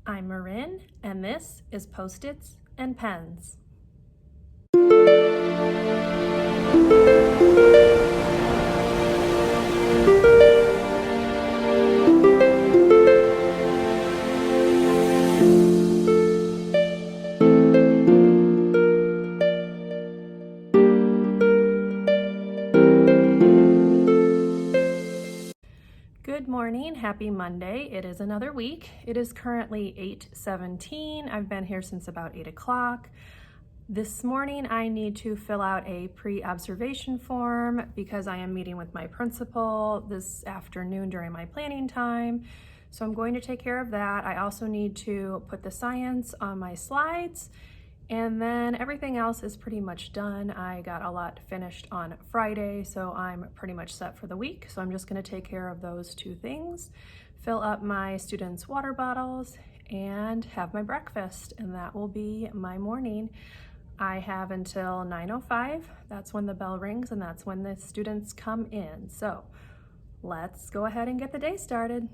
I'm Marin, and this is Post-its and Pens. Good morning, happy Monday. It is another week. It is currently 8:17. I've been here since about 8 o'clock. This morning I need to fill out a pre-observation form because I am meeting with my principal this afternoon during my planning time. So I'm going to take care of that. I also need to put the science on my slides, and then everything else is pretty much done. I got a lot finished on Friday, so I'm pretty much set for the week. So I'm just gonna take care of those two things, fill up my students' water bottles, and have my breakfast, and that will be my morning. I have until 9:05. That's when the bell rings, and that's when the students come in. So let's go ahead and get the day started.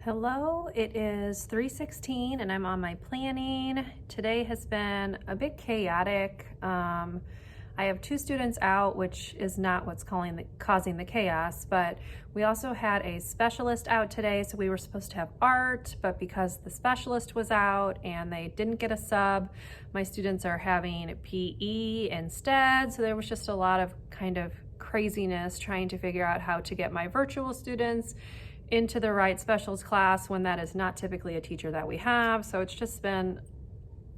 Hello, it is 3:16 and I'm on my planning. Today has been a bit chaotic. I have two students out, which is not what's causing the chaos, but we also had a specialist out today, so we were supposed to have art, but because the specialist was out and they didn't get a sub, my students are having PE instead, so there was just a lot of kind of craziness trying to figure out how to get my virtual students into the right specials class when that is not typically a teacher that we have. So it's just been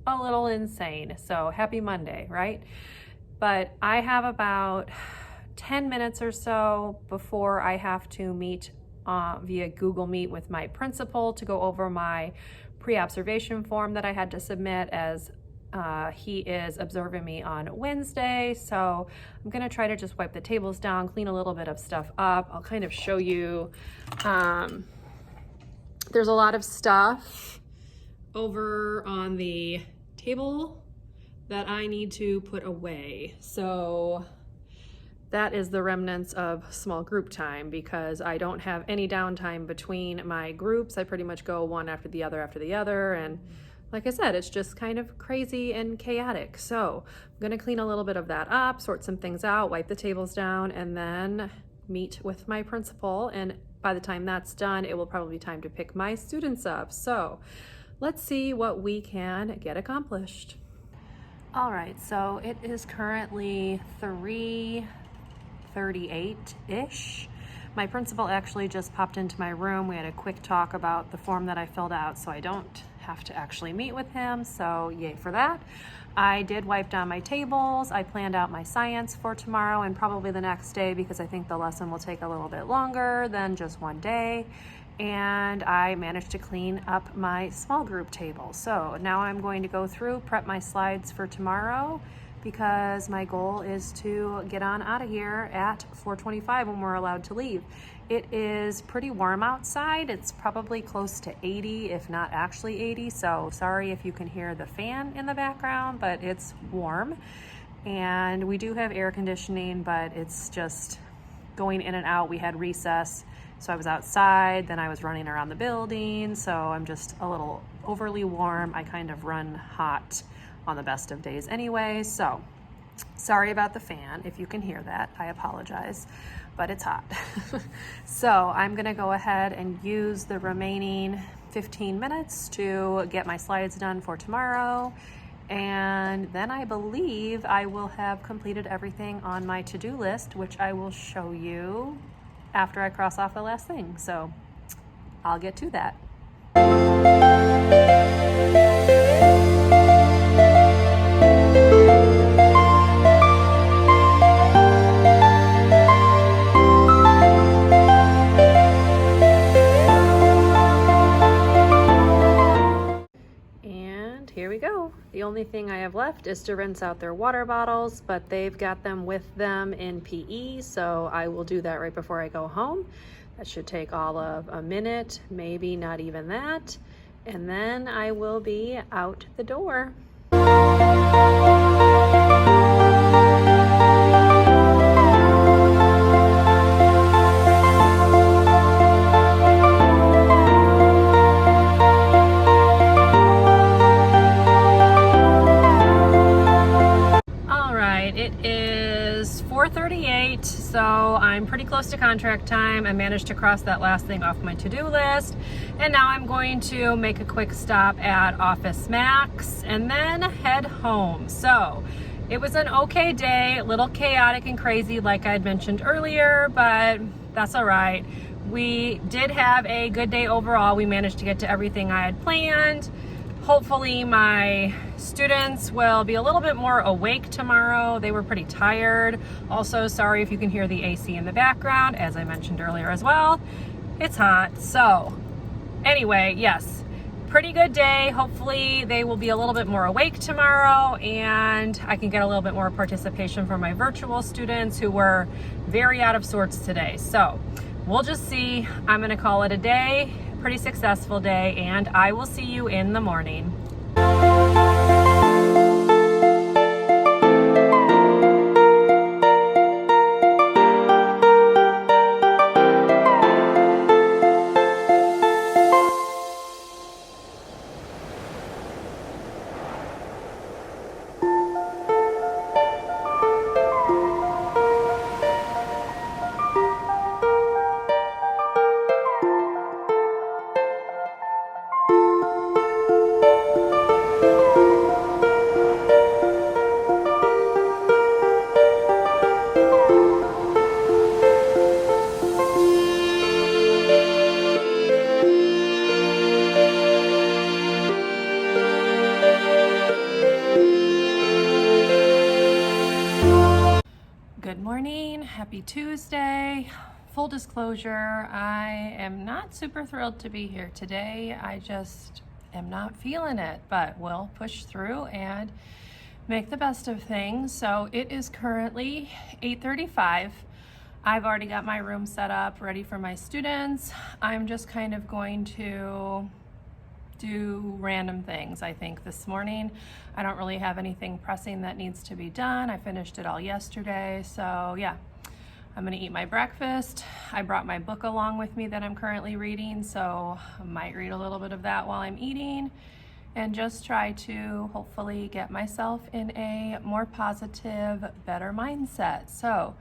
a little insane. So happy Monday, right? But I have about 10 minutes or so before I have to meet via Google Meet with my principal to go over my pre-observation form that I had to submit, as he is observing me on Wednesday. So I'm gonna try to just wipe the tables down, clean a little bit of stuff up. I'll kind of show you. There's a lot of stuff over on the table that I need to put away. So that is the remnants of small group time, because I don't have any downtime between my groups. I pretty much go one after the other, and like I said, it's just kind of crazy and chaotic. So I'm gonna clean a little bit of that up, sort some things out, wipe the tables down, and then meet with my principal. And by the time that's done, it will probably be time to pick my students up. So let's see what we can get accomplished. All right, so it is currently 3:38-ish. My principal actually just popped into my room. We had a quick talk about the form that I filled out, so I don't have to actually meet with him, so yay for that. I did wipe down my tables. I planned out my science for tomorrow and probably the next day, because I think the lesson will take a little bit longer than just one day. And I managed to clean up my small group table. So now I'm going to go through, prep my slides for tomorrow, because my goal is to get on out of here at 4:25 when we're allowed to leave. It is pretty warm outside. It's probably close to 80, if not actually 80. So sorry if you can hear the fan in the background, but it's warm. And we do have air conditioning, but it's just going in and out. We had recess, so I was outside, then I was running around the building. So I'm just a little overly warm. I kind of run hot on the best of days anyway. So sorry about the fan. If you can hear that, I apologize, but it's hot. So I'm gonna go ahead and use the remaining 15 minutes to get my slides done for tomorrow. And then I believe I will have completed everything on my to-do list, which I will show you after I cross off the last thing. So I'll get to that. only thing I have left is to rinse out their water bottles, but they've got them with them in PE, so I will do that right before I go home. That should take all of a minute, maybe not even that, and then I will be out the door. It is 4:38, so I'm pretty close to contract time. I managed to cross that last thing off my to-do list, and now I'm going to make a quick stop at Office Max and then head home. So it was an okay day, a little chaotic and crazy like I had mentioned earlier, but that's all right. We did have a good day overall. We managed to get to everything I had planned. Hopefully my students will be a little bit more awake tomorrow. They were pretty tired. Also, sorry if you can hear the AC in the background, as I mentioned earlier as well. It's hot. So anyway, yes, pretty good day. Hopefully they will be a little bit more awake tomorrow and I can get a little bit more participation from my virtual students who were very out of sorts today. So we'll just see. I'm gonna call it a day. Pretty successful day, and I will see you in the morning. Good morning, happy Tuesday. Full disclosure, I am not super thrilled to be here today. I just am not feeling it, but we'll push through and make the best of things. So it is currently 8:35. I've already got my room set up, ready for my students. I'm just kind of going to do random things, I think, this morning. I don't really have anything pressing that needs to be done. I finished it all yesterday, so yeah. I'm gonna eat my breakfast. I brought my book along with me that I'm currently reading, so I might read a little bit of that while I'm eating and just try to hopefully get myself in a more positive, better mindset. So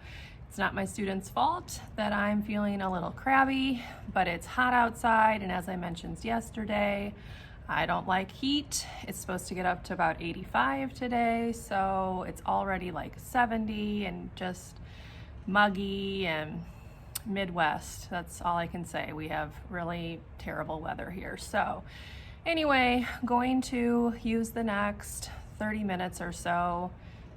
it's not my students' fault that I'm feeling a little crabby, but it's hot outside, and as I mentioned yesterday, I don't like heat. It's supposed to get up to about 85 today, so it's already like 70 and just muggy and Midwest. That's all I can say. We have really terrible weather here. So anyway, going to use the next 30 minutes or so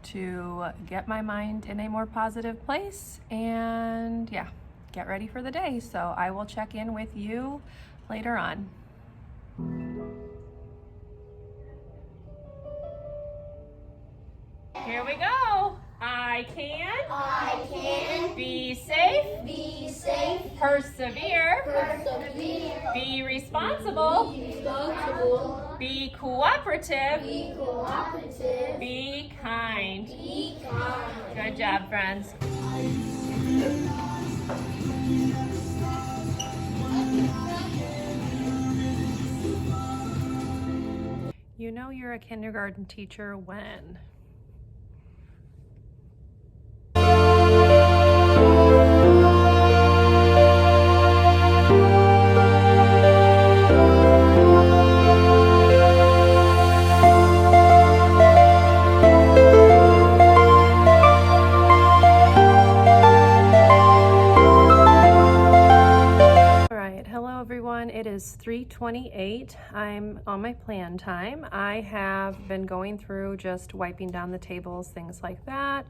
to get my mind in a more positive place and yeah, get ready for the day. So I will check in with you later on. Here we go. I can be safe, persevere, be responsible, be cooperative, be kind. Good job, friends. You know you're a kindergarten teacher when? It is 3:28. I'm on my plan time. I have been going through just wiping down the tables, things like that.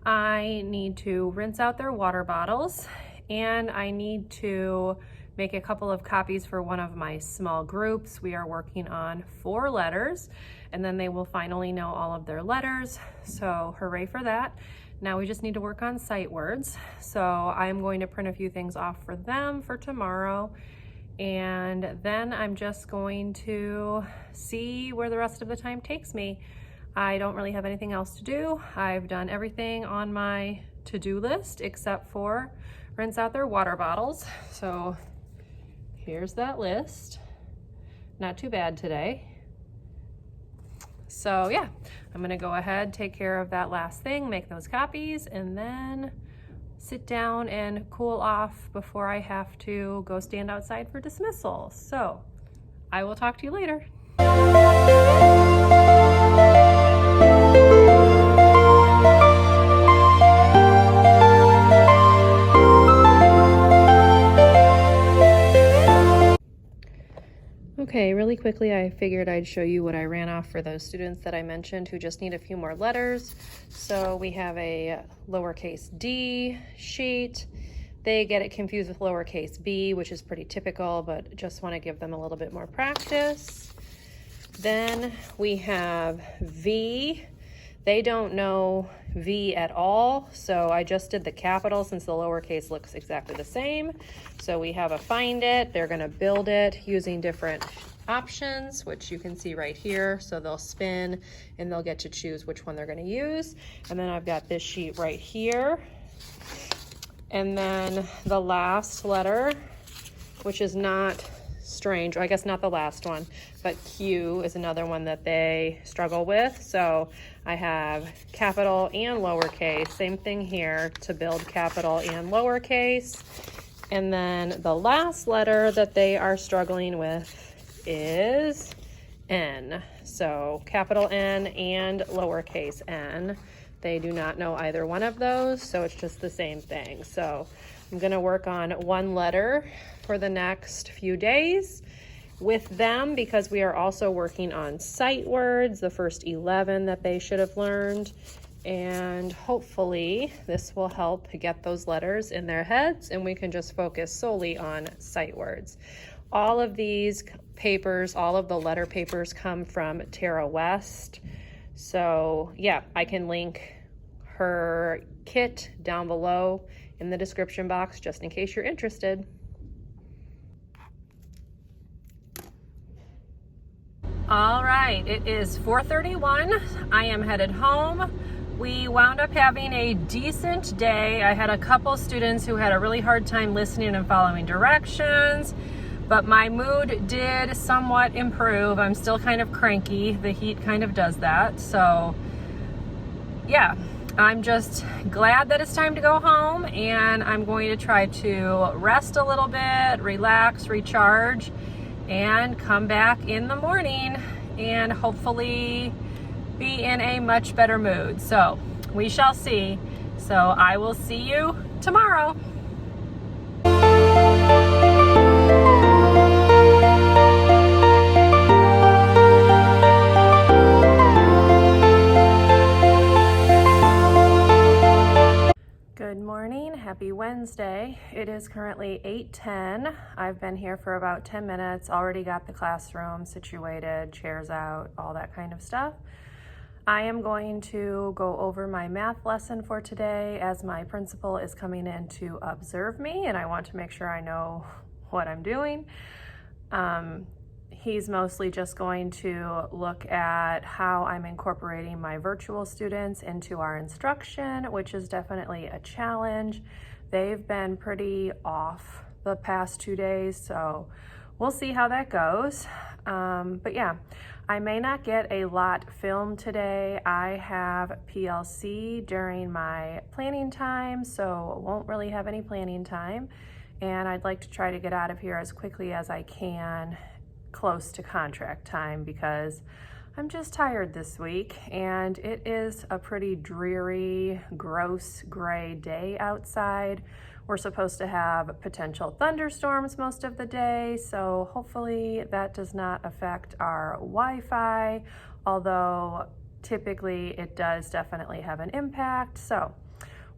I need to rinse out their water bottles and I need to make a couple of copies for one of my small groups. We are working on 4 letters, and then they will finally know all of their letters. So hooray for that. Now we just need to work on sight words. So I'm going to print a few things off for them for tomorrow. And then I'm just going to see where the rest of the time takes me. I don't really have anything else to do. I've done everything on my to-do list except for rinse out their water bottles. So here's that list. Not too bad today. So yeah, I'm gonna go ahead, take care of that last thing, make those copies, and then sit down and cool off before I have to go stand outside for dismissal. So I will talk to you later. Okay, really quickly, I figured I'd show you what I ran off for those students that I mentioned who just need a few more letters. So we have a lowercase d sheet. They get it confused with lowercase b, which is pretty typical, but just want to give them a little bit more practice. Then we have V. They don't know V at all, so I just did the capital since the lowercase looks exactly the same. So we have a find it. They're going to build it using different options, which you can see right here. So they'll spin and they'll get to choose which one they're going to use. And then I've got this sheet right here. And then the last letter, which is not strange, or I guess not the last one, but Q is another one that they struggle with. So I have capital and lowercase, same thing here to build capital and lowercase. And then the last letter that they are struggling with is N. So capital N and lowercase n. They do not know either one of those, so it's just the same thing. So I'm gonna work on one letter for the next few days with them because we are also working on sight words, the first 11 that they should have learned. And hopefully this will help get those letters in their heads and we can just focus solely on sight words. All of these papers, all of the letter papers come from Tara West. So yeah, I can link her kit down below in the description box just in case you're interested. All right, it is 4:31. I am headed home. We wound up having a decent day. I had a couple students who had a really hard time listening and following directions, but my mood did somewhat improve. I'm still kind of cranky. The heat kind of does that. So yeah, I'm just glad that it's time to go home, and I'm going to try to rest a little bit, relax, recharge, and come back in the morning and hopefully be in a much better mood. So we shall see. So I will see you tomorrow. Good morning, happy Wednesday. It is currently 8:10. I've been here for about 10 minutes, already got the classroom situated, chairs out, all that kind of stuff. I am going to go over my math lesson for today as my principal is coming in to observe me and I want to make sure I know what I'm doing. He's mostly just going to look at how I'm incorporating my virtual students into our instruction, which is definitely a challenge. They've been pretty off the past 2 days, so we'll see how that goes. But yeah, I may not get a lot filmed today. I have PLC during my planning time, so won't really have any planning time. And I'd like to try to get out of here as quickly as I can, close to contract time, because I'm just tired this week and it is a pretty dreary, gross, gray day outside. We're supposed to have potential thunderstorms most of the day, so hopefully that does not affect our Wi-Fi, although typically it does definitely have an impact. So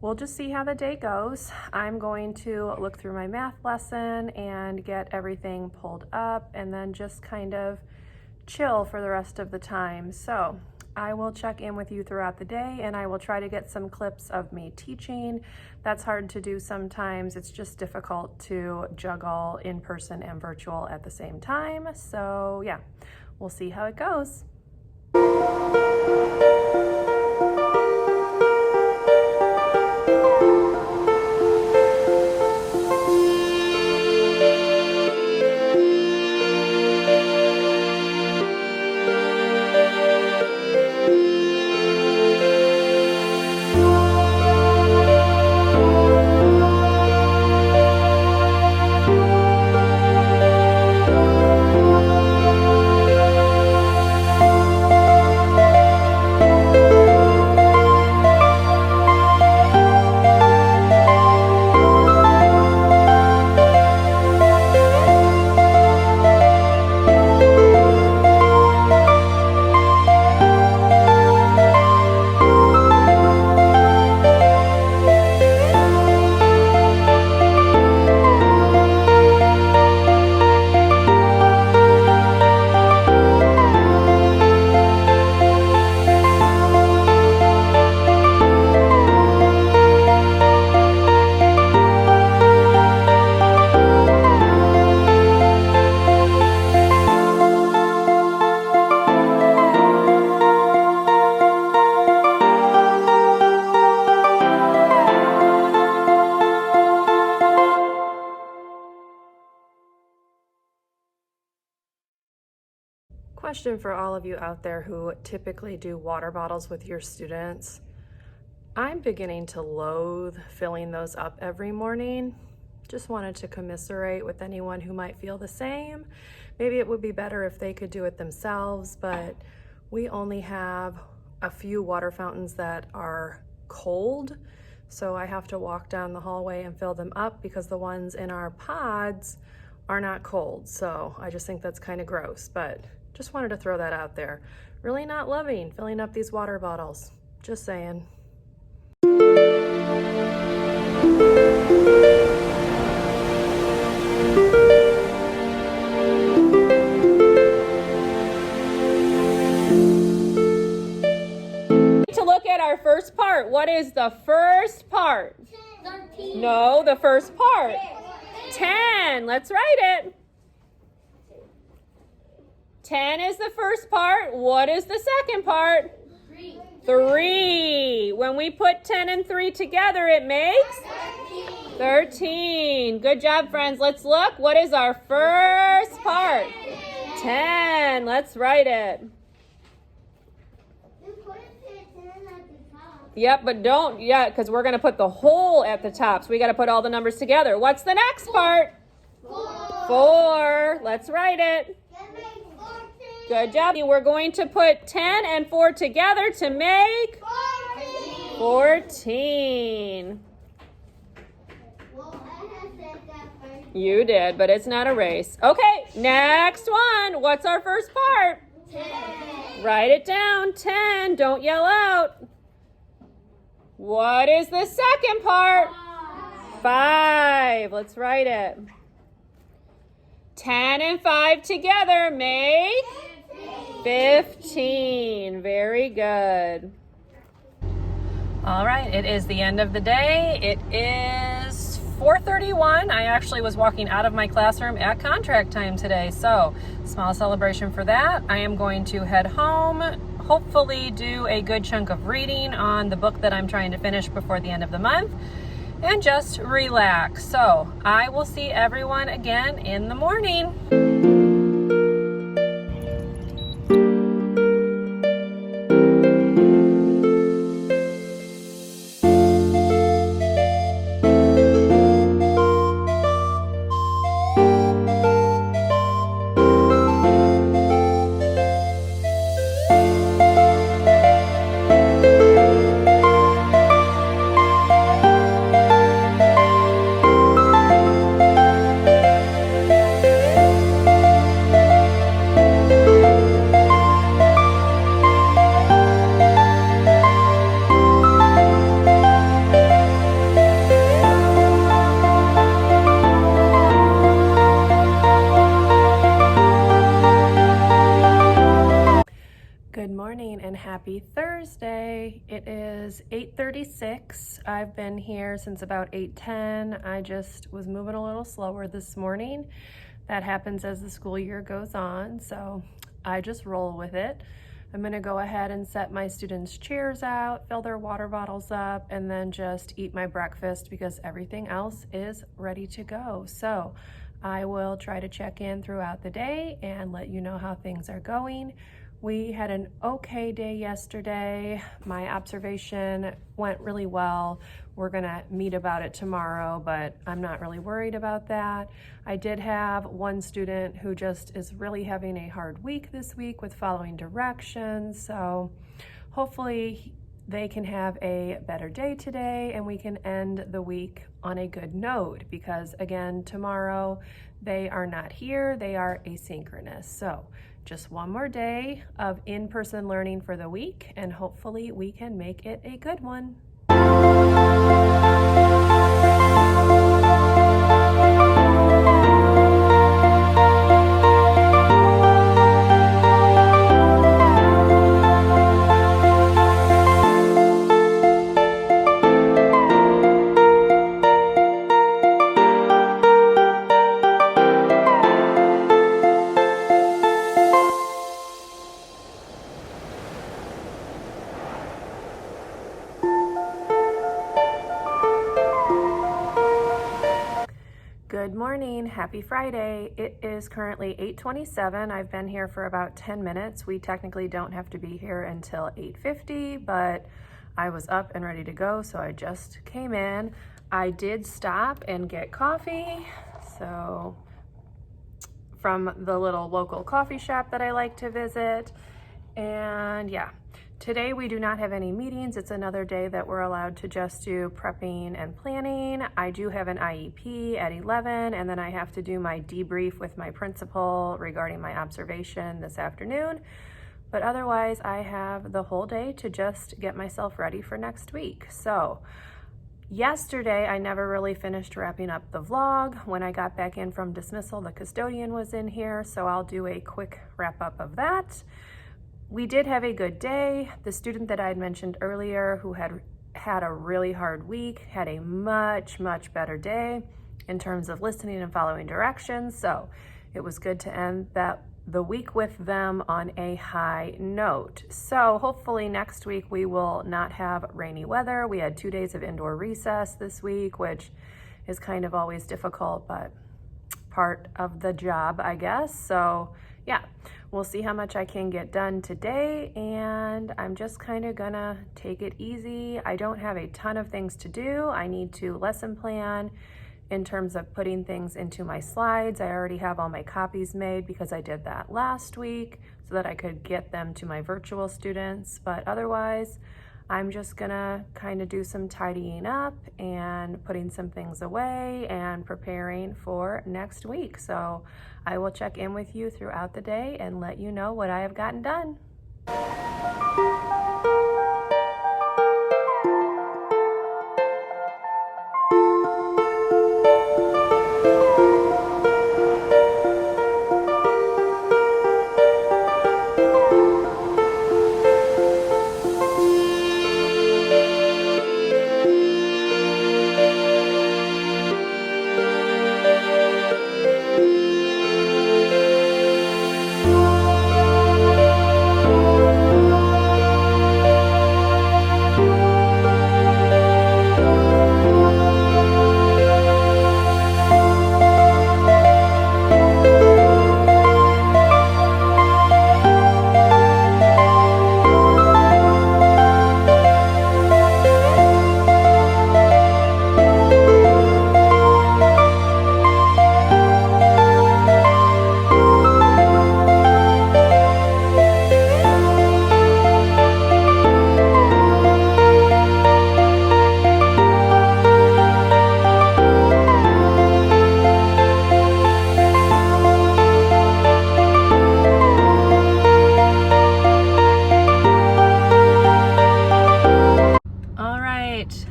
we'll just see how the day goes. I'm going to look through my math lesson and get everything pulled up and then just kind of chill for the rest of the time. So I will check in with you throughout the day, and I will try to get some clips of me teaching. That's hard to do sometimes. It's just difficult to juggle in person and virtual at the same time. So yeah, we'll see how it goes. Question for all of you out there who typically do water bottles with your students. I'm beginning to loathe filling those up every morning. Just wanted to commiserate with anyone who might feel the same. Maybe it would be better if they could do it themselves, but we only have a few water fountains that are cold, so I have to walk down the hallway and fill them up because the ones in our pods are not cold. So I just think that's kind of gross, but just wanted to throw that out there. Really not loving filling up these water bottles. Just saying. To look at our first part. What is the first part? 13. No, the first part. 10. Let's write it. 10 is the first part. What is the second part? 3. 3. When we put 10 and 3 together, it makes 13. Good job, friends. Let's look. What is our first part? 10. Let's write it. Yep, but don't yet, because we're going to put the whole at the top. So we got to put all the numbers together. What's the next part? 4. Let's write it. Good job. We're going to put 10 and 4 together to make 14. You did, but it's not a race. Okay, next one. What's our first part? 10. Write it down. 10. Don't yell out. What is the second part? 5. Let's write it. 10 and 5 together make 15. Very good. All right, it is the end of the day. It is 4:31. I actually was walking out of my classroom at contract time today, so small celebration for that. I am going to head home, hopefully do a good chunk of reading on the book that I'm trying to finish before the end of the month, and just relax. So I will see everyone again in the morning. is 8:36. I've been here since about 8:10. I just was moving a little slower this morning. That happens as the school year goes on, so I just roll with it. I'm gonna go ahead and set my students' chairs out, fill their water bottles up, and then just eat my breakfast because everything else is ready to go. So I will try to check in throughout the day and let you know how things are going. We had an okay day yesterday. My observation went really well. We're gonna meet about it tomorrow, but I'm not really worried about that. I did have one student who just is really having a hard week this week with following directions. So hopefully they can have a better day today and we can end the week on a good note, because again, tomorrow they are not here, they are asynchronous. So just one more day of in-person learning for the week, and hopefully we can make it a good one. Good morning, happy Friday. It is currently 8:27. I've been here for about 10 minutes. We technically don't have to be here until 8:50, but I was up and ready to go, so I just came in. I did stop and get coffee, so from the little local coffee shop that I like to visit. And yeah, today we do not have any meetings. It's another day that we're allowed to just do prepping and planning. I do have an IEP at 11, and then I have to do my debrief with my principal regarding my observation this afternoon. But otherwise, I have the whole day to just get myself ready for next week. So yesterday, I never really finished wrapping up the vlog. When I got back in from dismissal, the custodian was in here, so I'll do a quick wrap up of that. We did have a good day. The student that I had mentioned earlier who had a really hard week had a much better day in terms of listening and following directions. So it was good to end the week with them on a high note. So hopefully next week we will not have rainy weather. We had 2 days of indoor recess this week, which is kind of always difficult, but part of the job, I guess. So yeah, we'll see how much I can get done today, and I'm just kind of gonna take it easy. I don't have a ton of things to do. I need to lesson plan in terms of putting things into my slides. I already have all my copies made because I did that last week so that I could get them to my virtual students. But otherwise, I'm just gonna kind of do some tidying up and putting some things away and preparing for next week. So I will check in with you throughout the day and let you know what I have gotten done.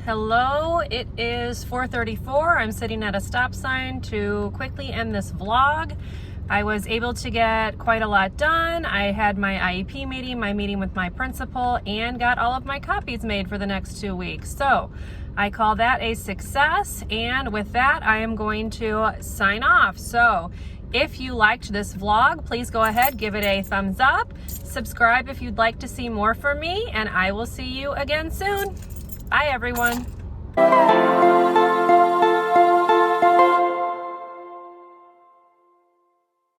Hello, it is 4:34. I'm sitting at a stop sign to quickly end this vlog. I was able to get quite a lot done. I had my IEP meeting, my meeting with my principal, and got all of my copies made for the next 2 weeks. So I call that a success. And with that, I am going to sign off. So if you liked this vlog, please go ahead, give it a thumbs up, subscribe if you'd like to see more from me, and I will see you again soon. Bye, everyone.